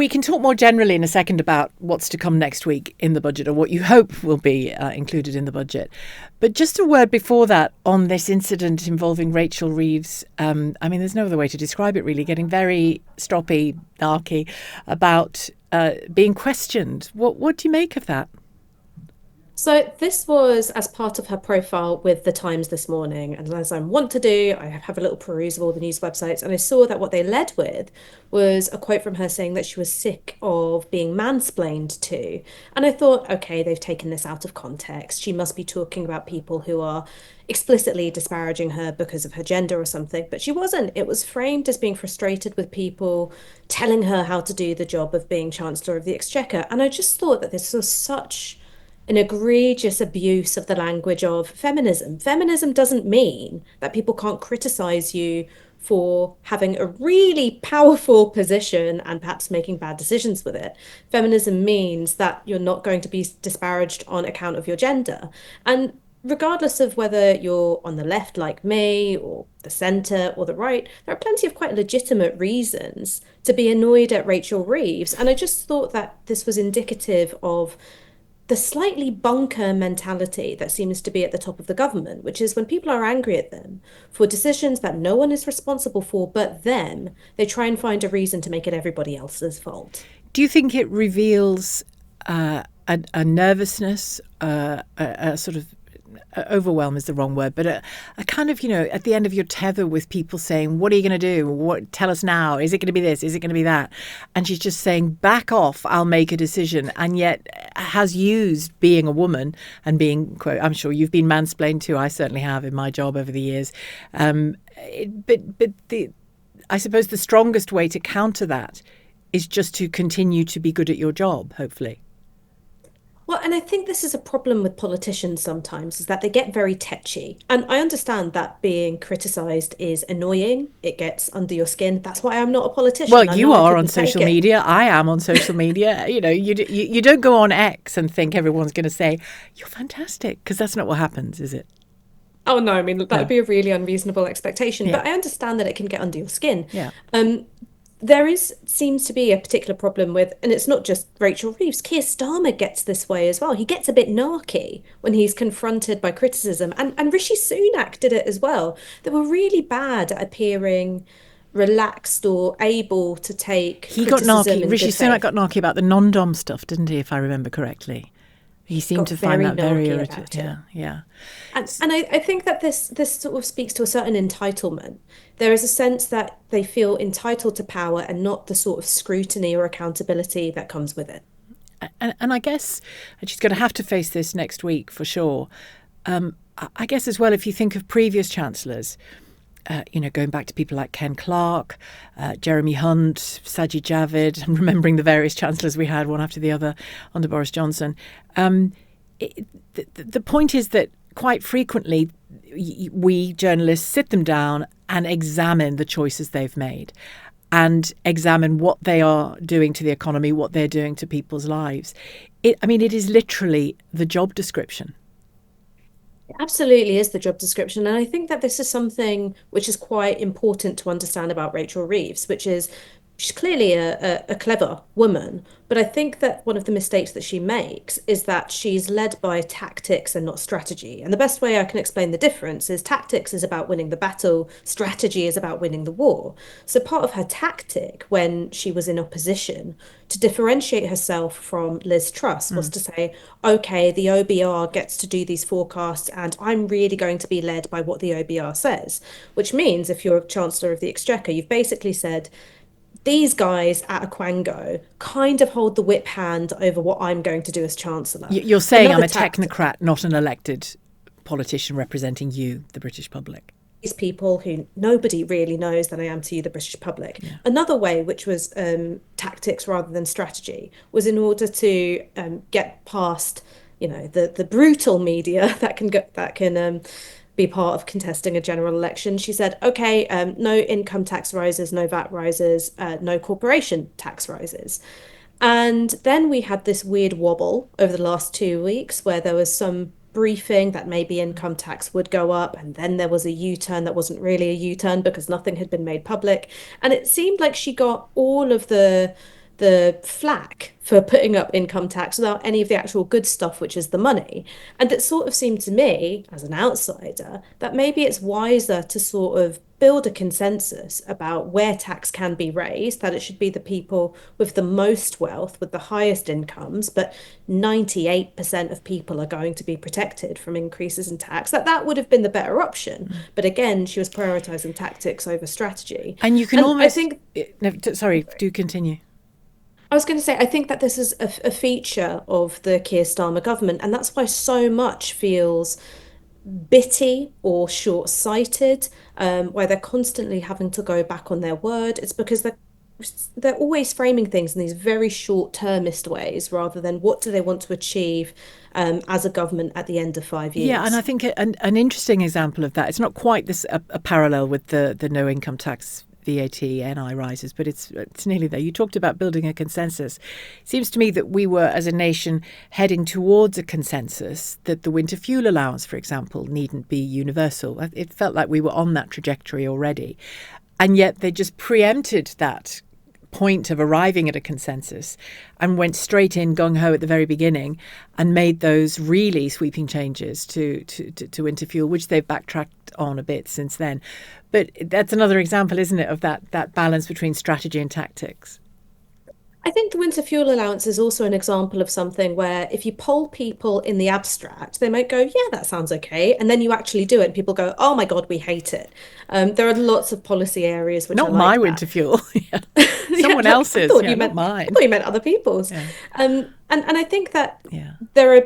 we can talk more generally in a second about what's to come next week in the budget, or what you hope will be included in the budget. But just a word before that on this incident involving Rachel Reeves. I mean, there's no other way to describe it, really, getting very stroppy, narky about being questioned. What do you make of that? So this was as part of her profile with the Times this morning, and as I'm wont to do, I have a little peruse of all the news websites, and I saw that what they led with was a quote from her saying that she was sick of being mansplained to. And I thought, okay, they've taken this out of context. She must be talking about people who are explicitly disparaging her because of her gender or something, but she wasn't. It was framed as being frustrated with people telling her how to do the job of being Chancellor of the Exchequer. And I just thought that this was such an egregious abuse of the language of feminism. Feminism doesn't mean that people can't criticize you for having a really powerful position and perhaps making bad decisions with it. Feminism means that you're not going to be disparaged on account of your gender. And regardless of whether you're on the left like me, or the centre, or the right, there are plenty of quite legitimate reasons to be annoyed at Rachel Reeves. And I just thought that this was indicative of the slightly bunker mentality that seems to be at the top of the government, which is when people are angry at them for decisions that no one is responsible for but them, they try and find a reason to make it everybody else's fault. Do you think it reveals a nervousness, a sort of overwhelm is the wrong word, but a kind of, at the end of your tether with people saying, what are you going to do? Tell us now. Is it going to be this? Is it going to be that? And she's just saying, back off, I'll make a decision. And yet has used being a woman and being, quote, I'm sure you've been mansplained too. I certainly have in my job over the years. I suppose the strongest way to counter that is just to continue to be good at your job, hopefully. Well, and I think this is a problem with politicians sometimes, is that they get very tetchy. And I understand that being criticized is annoying. It gets under your skin. That's why I'm not a Well, politician. I you know I are on couldn't take social it. media. I am on social media. You don't go on X and think everyone's going to say, you're fantastic, because that's not what happens, is it? Oh no, I mean that would No. be a really unreasonable expectation, Yeah. but I understand that it can get under your skin. Yeah. Um, there is seems to be a particular problem with, and it's not just Rachel Reeves. Keir Starmer gets this way as well. He gets a bit narky when he's confronted by criticism, and Rishi Sunak did it as well. They were really bad at appearing relaxed or able to take He got criticism narky. in Rishi good Sunak faith. got narky about the non-dom stuff, didn't he, if I remember correctly? He seemed Got to find very that very narky irritating. about it. Yeah, yeah. And I think that this sort of speaks to a certain entitlement. There is a sense that they feel entitled to power and not the sort of scrutiny or accountability that comes with it. And I guess, and she's going to have to face this next week for sure. I guess as well, if you think of previous chancellors, going back to people like Ken Clarke, Jeremy Hunt, Sajid Javid, and remembering the various chancellors we had one after the other under Boris Johnson. The point is that quite frequently we journalists sit them down and examine the choices they've made and examine what they are doing to the economy, what they're doing to people's lives. It is literally the job description. It absolutely is the job description. And I think that this is something which is quite important to understand about Rachel Reeves, which is she's clearly a clever woman. But I think that one of the mistakes that she makes is that she's led by tactics and not strategy. And the best way I can explain the difference is tactics is about winning the battle, strategy is about winning the war. So part of her tactic when she was in opposition to differentiate herself from Liz Truss was Mm. to say, okay, the OBR gets to do these forecasts, and I'm really going to be led by what the OBR says, which means if you're Chancellor of the Exchequer, you've basically said, these guys at Aquango kind of hold the whip hand over what I'm going to do as Chancellor. You're saying I'm Another a tactic, technocrat, not an elected politician representing you, the British public. these people who nobody really knows than I am to you, the British public. Yeah. Another way, which was tactics rather than strategy, was in order to get past, the brutal media that can be part of contesting a general election. She said, okay, no income tax rises, no VAT rises, no corporation tax rises. And then we had this weird wobble over the last 2 weeks where there was some briefing that maybe income tax would go up, and then there was a U-turn that wasn't really a U-turn because nothing had been made public. And it seemed like she got all of the the flack for putting up income tax without any of the actual good stuff, which is the money. And it sort of seemed to me, as an outsider, that maybe it's wiser to sort of build a consensus about where tax can be raised, that it should be the people with the most wealth, with the highest incomes, but 98% of people are going to be protected from increases in tax. That would have been the better option. But again, she was prioritizing tactics over strategy. And you can And I almost, think, no, sorry, do continue. I was going to say, I think that this is a feature of the Keir Starmer government, and that's why so much feels bitty or short-sighted, where they're constantly having to go back on their word. It's because they're always framing things in these very short-termist ways, rather than what do they want to achieve as a government at the end of 5 years. Yeah, and I think an interesting example of that, it's not quite this a parallel with the no income tax VAT, NI rises, but it's nearly there. You talked about building a consensus. It seems to me that we were, as a nation, heading towards a consensus that the winter fuel allowance, for example, needn't be universal. It felt like we were on that trajectory already. And yet they just preempted that point of arriving at a consensus and went straight in gung-ho at the very beginning and made those really sweeping changes to winter fuel, which they've backtracked on a bit since then. But that's another example, isn't it, of that balance between strategy and tactics. I think the winter fuel allowance is also an example of something where if you poll people in the abstract, they might go, yeah, that sounds okay. And then you actually do it, and people go, oh my God, we hate it. There are lots of policy areas which are Not my like that. winter fuel. Yeah. Yeah, Someone no, else's. Yeah, not I mine. thought you meant other people's. Yeah. And I think that Yeah. there are,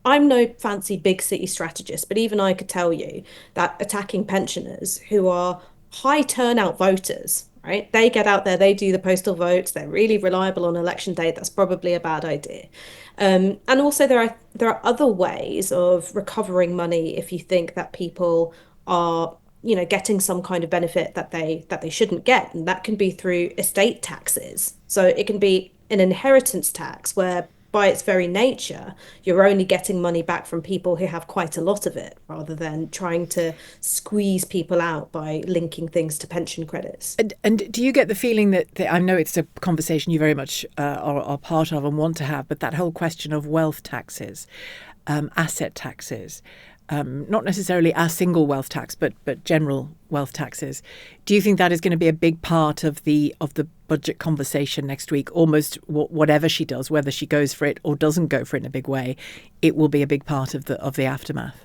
I'm no fancy big city strategist, but even I could tell you that attacking pensioners who are high turnout voters, right? They get out there, they do the postal votes, they're really reliable on election day. That's probably a bad idea. And also there are other ways of recovering money if you think that people are getting some kind of benefit that they shouldn't get, and that can be through estate taxes. So it can be an inheritance tax where by its very nature you're only getting money back from people who have quite a lot of it, rather than trying to squeeze people out by linking things to pension credits. And do you get the feeling that I know it's a conversation you very much are part of and want to have, but that whole question of wealth taxes, asset taxes, not necessarily a single wealth tax, but general wealth taxes. Do you think that is going to be a big part of the budget conversation next week? Almost whatever she does, whether she goes for it or doesn't go for it in a big way, it will be a big part of the aftermath.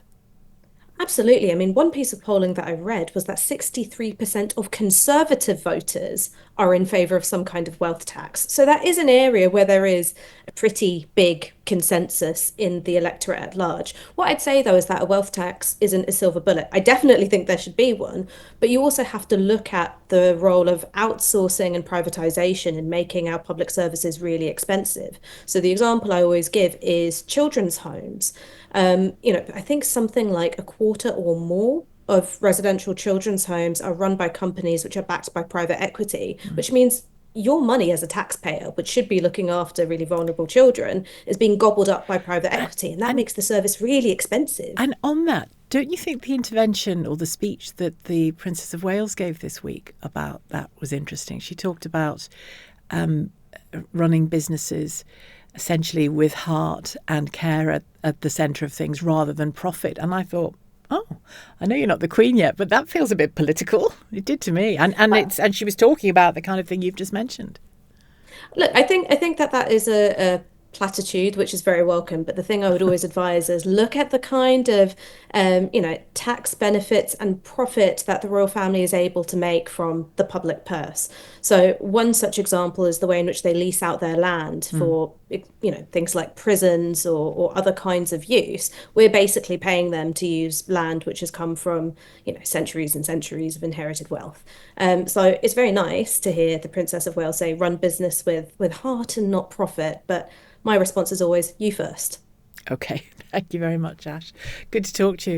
Absolutely. I mean, one piece of polling that I read was that 63% of Conservative voters are in favour of some kind of wealth tax. So that is an area where there is a pretty big consensus in the electorate at large. What I'd say, though, is that a wealth tax isn't a silver bullet. I definitely think there should be one, but you also have to look at the role of outsourcing and privatisation in making our public services really expensive. So the example I always give is children's homes. I think something like a quarter or more of residential children's homes are run by companies which are backed by private equity, which means your money as a taxpayer, which should be looking after really vulnerable children, is being gobbled up by private equity. And that makes the service really expensive. And on that, don't you think the intervention or the speech that the Princess of Wales gave this week about that was interesting? She talked about running businesses essentially with heart and care at the centre of things rather than profit. And I thought, oh, I know you're not the Queen yet, but that feels a bit political. It did to me. And she was talking about the kind of thing you've just mentioned. Look, I think that is a platitude, which is very welcome. But the thing I would always advise is look at the kind of tax benefits and profit that the royal family is able to make from the public purse. So one such example is the way in which they lease out their land for things like prisons or other kinds of use. We're basically paying them to use land which has come from centuries and centuries of inherited wealth. So it's very nice to hear the Princess of Wales say run business with heart and not profit, but my response is always, you first. Okay. Thank you very much, Ash. Good to talk to you.